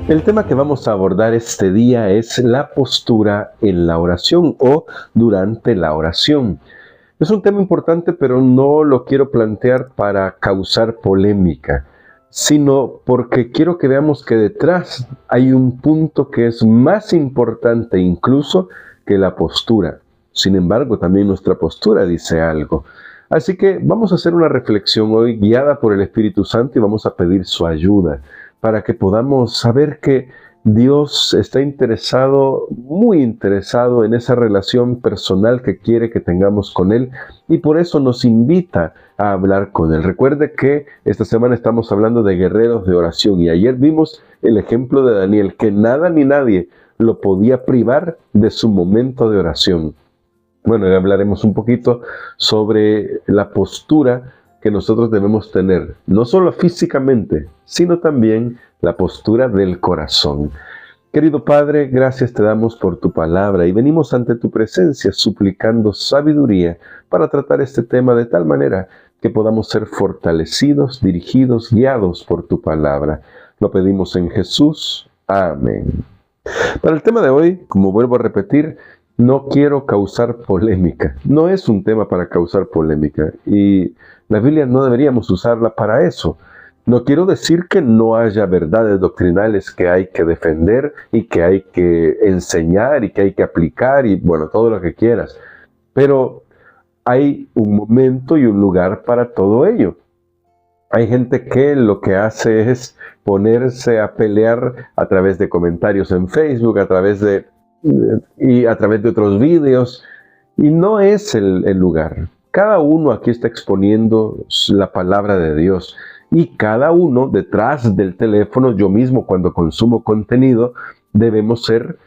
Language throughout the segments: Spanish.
El tema que vamos a abordar este día es la postura en la oración o durante la oración. Es un tema importante, pero no lo quiero plantear para causar polémica, sino porque quiero que veamos que detrás hay un punto que es más importante incluso que la postura. Sin embargo, también nuestra postura dice algo. Así que vamos a hacer una reflexión hoy guiada por el Espíritu Santo y vamos a pedir su ayuda para que podamos saber que Dios está interesado, muy interesado en esa relación personal que quiere que tengamos con Él y por eso nos invita a hablar con Él. Recuerde que esta semana estamos hablando de guerreros de oración y ayer vimos el ejemplo de Daniel, que nada ni nadie lo podía privar de su momento de oración. Bueno, hoy hablaremos un poquito sobre la postura que nosotros debemos tener, no solo físicamente, sino también la postura del corazón. Querido Padre, gracias te damos por tu palabra y venimos ante tu presencia suplicando sabiduría para tratar este tema de tal manera que podamos ser fortalecidos, dirigidos, guiados por tu palabra. Lo pedimos en Jesús. Amén. Para el tema de hoy, como vuelvo a repetir, no quiero causar polémica. No es un tema para causar polémica y la Biblia no deberíamos usarla para eso. No quiero decir que no haya verdades doctrinales que hay que defender y que hay que enseñar y que hay que aplicar y bueno, todo lo que quieras. Pero hay un momento y un lugar para todo ello. Hay gente que lo que hace es ponerse a pelear a través de comentarios en Facebook, a través de otros vídeos, y no es el lugar. Cada uno aquí está exponiendo la palabra de Dios, y cada uno detrás del teléfono, yo mismo cuando consumo contenido, debemos ser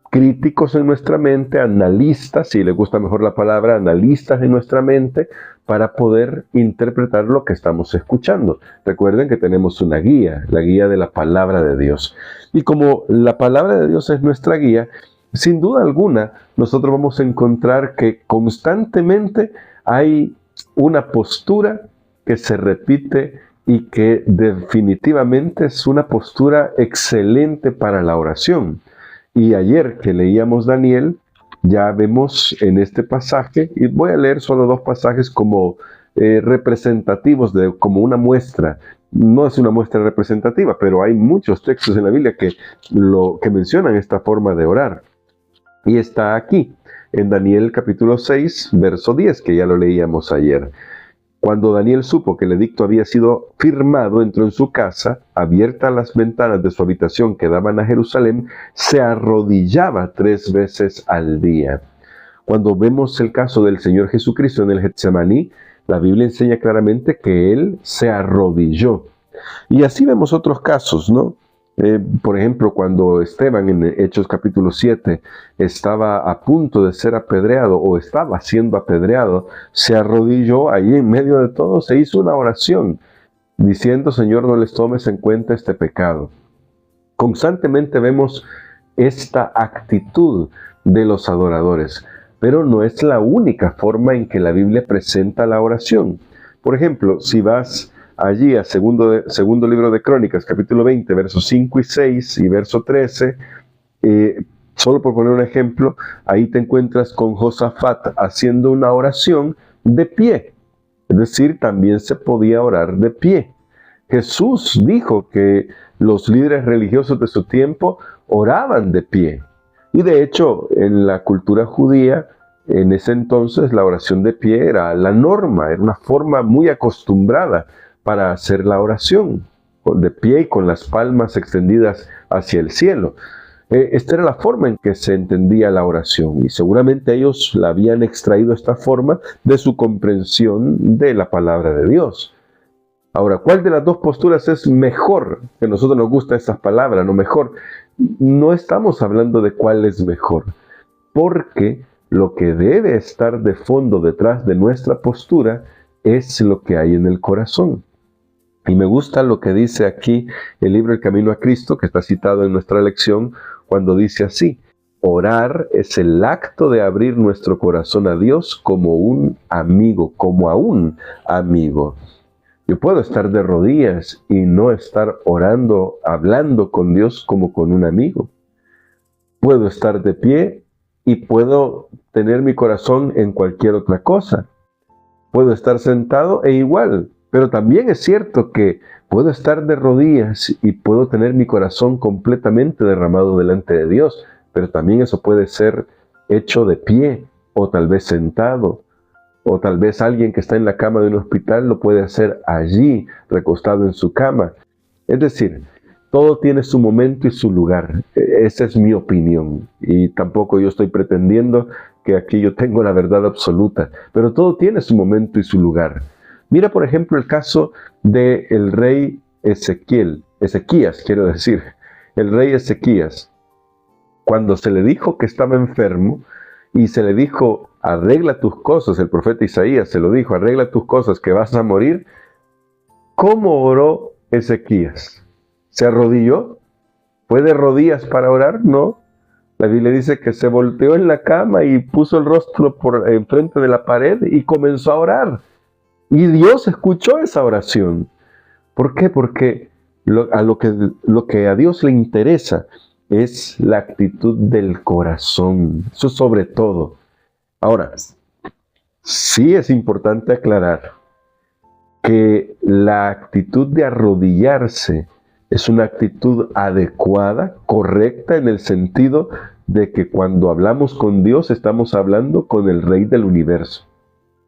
críticos en nuestra mente, analistas, si le gusta mejor la palabra, analistas en nuestra mente, para poder interpretar lo que estamos escuchando. Recuerden que tenemos una guía, la guía de la palabra de Dios. Y como la palabra de Dios es nuestra guía, sin duda alguna, nosotros vamos a encontrar que constantemente hay una postura que se repite y que definitivamente es una postura excelente para la oración. Y ayer que leíamos Daniel, ya vemos en este pasaje, y voy a leer solo dos pasajes como representativos, como una muestra. No es una muestra representativa, pero hay muchos textos en la Biblia que mencionan esta forma de orar. Y está aquí, en Daniel capítulo 6, verso 10, que ya lo leíamos ayer. Cuando Daniel supo que el edicto había sido firmado, entró en su casa, abiertas las ventanas de su habitación que daban a Jerusalén, se arrodillaba 3 veces al día. Cuando vemos el caso del Señor Jesucristo en el Getsemaní, la Biblia enseña claramente que Él se arrodilló. Y así vemos otros casos, ¿no? Por ejemplo, cuando Esteban en Hechos capítulo 7 estaba a punto de ser apedreado o estaba siendo apedreado, se arrodilló ahí en medio de todo, se hizo una oración diciendo: Señor, no les tomes en cuenta este pecado. Constantemente vemos esta actitud de los adoradores, pero no es la única forma en que la Biblia presenta la oración. Por ejemplo, si vas allí a segundo libro de Crónicas, capítulo 20, versos 5 y 6 y verso 13, solo por poner un ejemplo, ahí te encuentras con Josafat haciendo una oración de pie. Es decir, también se podía orar de pie. Jesús dijo que los líderes religiosos de su tiempo oraban de pie. Y de hecho, en la cultura judía, en ese entonces la oración de pie era la norma, era una forma muy acostumbrada para hacer la oración, de pie y con las palmas extendidas hacia el cielo. Esta era la forma en que se entendía la oración y seguramente ellos la habían extraído esta forma de su comprensión de la palabra de Dios. Ahora, ¿cuál de las dos posturas es mejor? Que a nosotros nos gusta esas palabras, no mejor. No estamos hablando de cuál es mejor, porque lo que debe estar de fondo detrás de nuestra postura es lo que hay en el corazón. Y me gusta lo que dice aquí el libro El Camino a Cristo, que está citado en nuestra lección, cuando dice así: orar es el acto de abrir nuestro corazón a Dios como un amigo, como a un amigo. Yo puedo estar de rodillas y no estar orando, hablando con Dios como con un amigo. Puedo estar de pie y puedo tener mi corazón en cualquier otra cosa. Puedo estar sentado e igual, pero también es cierto que puedo estar de rodillas y puedo tener mi corazón completamente derramado delante de Dios, pero también eso puede ser hecho de pie o tal vez sentado, o tal vez alguien que está en la cama de un hospital lo puede hacer allí, recostado en su cama. Es decir, todo tiene su momento y su lugar. Esa es mi opinión. Y tampoco yo estoy pretendiendo que aquí yo tengo la verdad absoluta. Pero todo tiene su momento y su lugar. Mira, por ejemplo, el caso del rey Ezequías, quiero decir. El rey Ezequías, cuando se le dijo que estaba enfermo y se le dijo, arregla tus cosas, el profeta Isaías se lo dijo, arregla tus cosas que vas a morir, ¿cómo oró Ezequías? ¿Se arrodilló? ¿Fue de rodillas para orar? No. La Biblia dice que se volteó en la cama y puso el rostro por enfrente de la pared y comenzó a orar. Y Dios escuchó esa oración. ¿Por qué? Porque lo que a Dios le interesa es la actitud del corazón. Eso sobre todo. Ahora, sí es importante aclarar que la actitud de arrodillarse es una actitud adecuada, correcta, en el sentido de que cuando hablamos con Dios estamos hablando con el Rey del universo,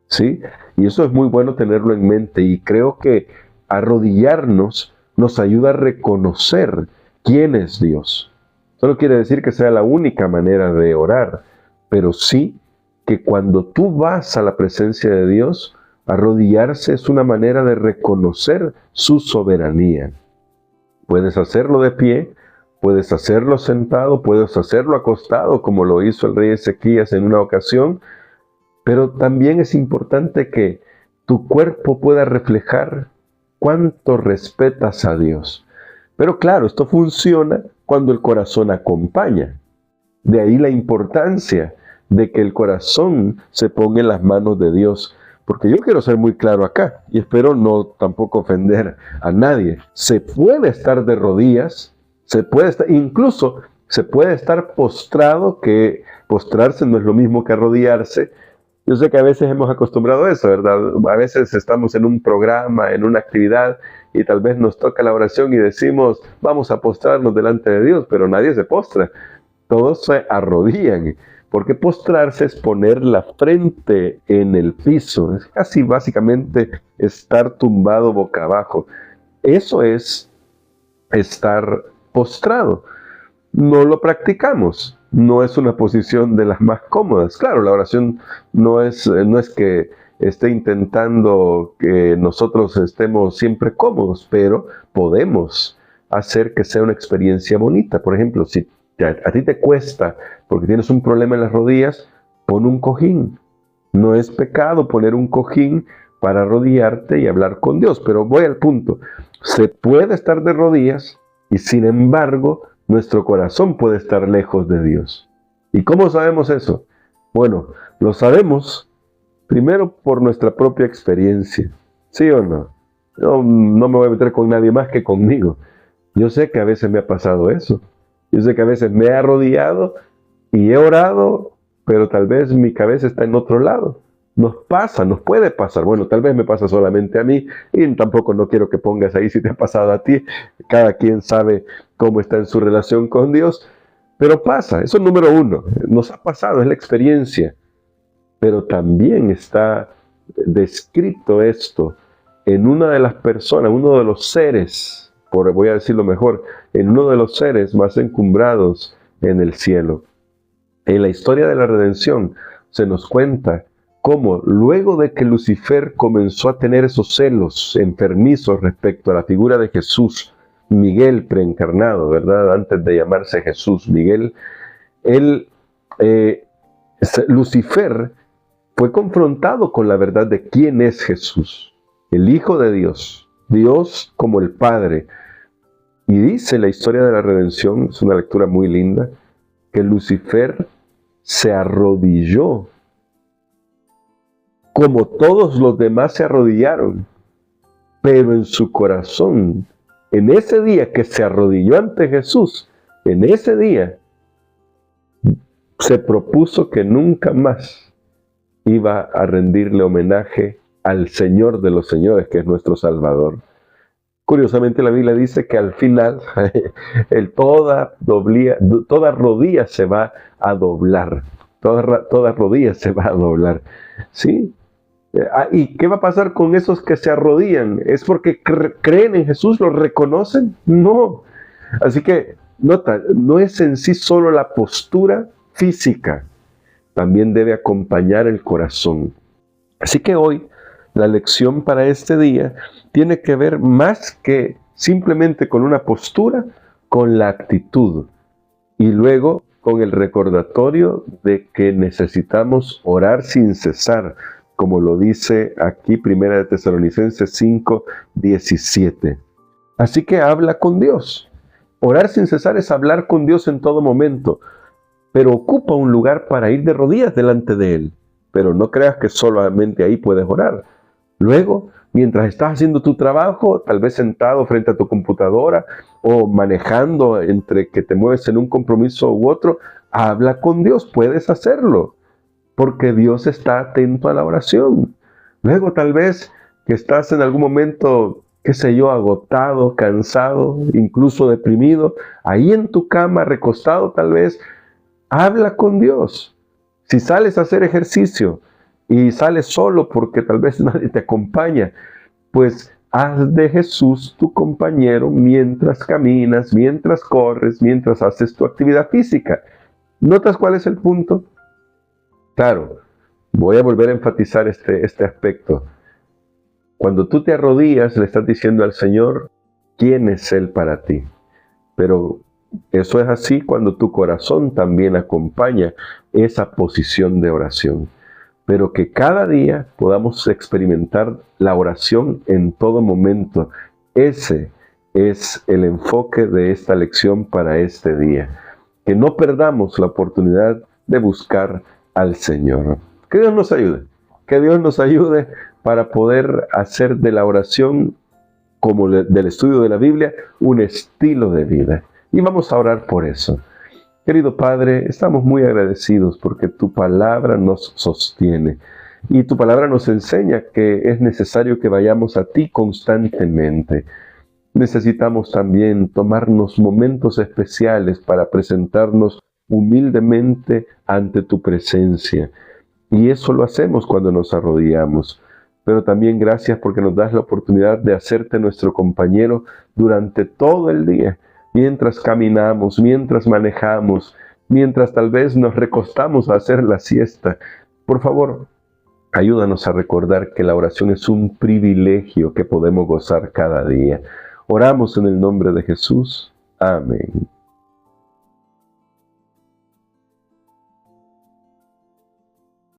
¿sí? Y eso es muy bueno tenerlo en mente, y creo que arrodillarnos nos ayuda a reconocer quién es Dios. Eso no quiere decir que sea la única manera de orar, pero sí que cuando tú vas a la presencia de Dios, arrodillarse es una manera de reconocer su soberanía. Puedes hacerlo de pie, puedes hacerlo sentado, puedes hacerlo acostado, como lo hizo el rey Ezequías en una ocasión, pero también es importante que tu cuerpo pueda reflejar cuánto respetas a Dios. Pero claro, esto funciona cuando el corazón acompaña. De ahí la importancia de que el corazón se ponga en las manos de Dios. Porque yo quiero ser muy claro acá, y espero no tampoco ofender a nadie. Se puede estar de rodillas, incluso se puede estar postrado, que postrarse no es lo mismo que arrodillarse. Yo sé que a veces hemos acostumbrado a eso, ¿verdad? A veces estamos en un programa, en una actividad, y tal vez nos toca la oración y decimos, vamos a postrarnos delante de Dios, pero nadie se postra. Todos se arrodillan, porque postrarse es poner la frente en el piso, es casi básicamente estar tumbado boca abajo. Eso es estar postrado. No lo practicamos, no es una posición de las más cómodas. Claro, la oración no es que esté intentando que nosotros estemos siempre cómodos, pero podemos hacer que sea una experiencia bonita. Por ejemplo, si a ti te cuesta porque tienes un problema en las rodillas, pon un cojín. No es pecado poner un cojín para arrodillarte y hablar con Dios, pero voy al punto. Se puede estar de rodillas y sin embargo nuestro corazón puede estar lejos de Dios. ¿Y cómo sabemos eso? Bueno, lo sabemos primero por nuestra propia experiencia. ¿Sí o no? Yo no me voy a meter con nadie más que conmigo. Yo sé que a veces me ha pasado eso. Yo sé que a veces me he arrodillado y he orado, pero tal vez mi cabeza está en otro lado. Nos pasa, nos puede pasar. Bueno, tal vez me pasa solamente a mí y tampoco no quiero que pongas ahí si te ha pasado a ti. Cada quien sabe cómo está en su relación con Dios, pero pasa. Eso es número uno. Nos ha pasado, es la experiencia. Pero también está descrito esto en una de las personas, uno de los seres, voy a decirlo mejor, en uno de los seres más encumbrados en el cielo. En la historia de la redención se nos cuenta cómo luego de que Lucifer comenzó a tener esos celos enfermizos respecto a la figura de Jesús, Miguel preencarnado, ¿verdad? Antes de llamarse Jesús, Miguel, Lucifer fue confrontado con la verdad de quién es Jesús, el Hijo de Dios, Dios como el Padre. Y dice la historia de la redención, es una lectura muy linda, que Lucifer se arrodilló como todos los demás se arrodillaron. pero en su corazón, en ese día que se arrodilló ante Jesús, en ese día se propuso que nunca más iba a rendirle homenaje al Señor de los señores, que es nuestro Salvador. Curiosamente la Biblia dice que al final toda rodilla se va a doblar. Toda rodilla se va a doblar. ¿Sí? ¿Y qué va a pasar con esos que se arrodillan? ¿Es porque creen en Jesús? ¿Lo reconocen? No. Así que, nota, no es en sí solo la postura física, también debe acompañar el corazón. Así que hoy, la lección para este día tiene que ver más que simplemente con una postura, con la actitud. Y luego con el recordatorio de que necesitamos orar sin cesar, como lo dice aquí 1 Tesalonicenses 5, 17. Así que habla con Dios. Orar sin cesar es hablar con Dios en todo momento, pero ocupa un lugar para ir de rodillas delante de Él. Pero no creas que solamente ahí puedes orar. Luego, mientras estás haciendo tu trabajo, tal vez sentado frente a tu computadora o manejando entre que te mueves en un compromiso u otro, habla con Dios, puedes hacerlo, porque Dios está atento a la oración. Luego tal vez que estás en algún momento, qué sé yo, agotado, cansado, incluso deprimido, ahí en tu cama, recostado tal vez, habla con Dios. Si sales a hacer ejercicio y sales solo porque tal vez nadie te acompaña, pues haz de Jesús tu compañero mientras caminas, mientras corres, mientras haces tu actividad física. ¿Notas cuál es el punto? Claro, voy a volver a enfatizar este aspecto. Cuando tú te arrodillas, le estás diciendo al Señor quién es Él para ti. Pero eso es así cuando tu corazón también acompaña esa posición de oración. Pero que cada día podamos experimentar la oración en todo momento. Ese es el enfoque de esta lección para este día. Que no perdamos la oportunidad de buscar al Señor. Que Dios nos ayude. Que Dios nos ayude para poder hacer de la oración, como del estudio de la Biblia, un estilo de vida. Y vamos a orar por eso. Querido Padre, estamos muy agradecidos porque tu palabra nos sostiene y tu palabra nos enseña que es necesario que vayamos a ti constantemente. Necesitamos también tomarnos momentos especiales para presentarnos humildemente ante tu presencia. Y eso lo hacemos cuando nos arrodillamos. Pero también gracias porque nos das la oportunidad de hacerte nuestro compañero durante todo el día. Mientras caminamos, mientras manejamos, mientras tal vez nos recostamos a hacer la siesta. Por favor, ayúdanos a recordar que la oración es un privilegio que podemos gozar cada día. Oramos en el nombre de Jesús. Amén.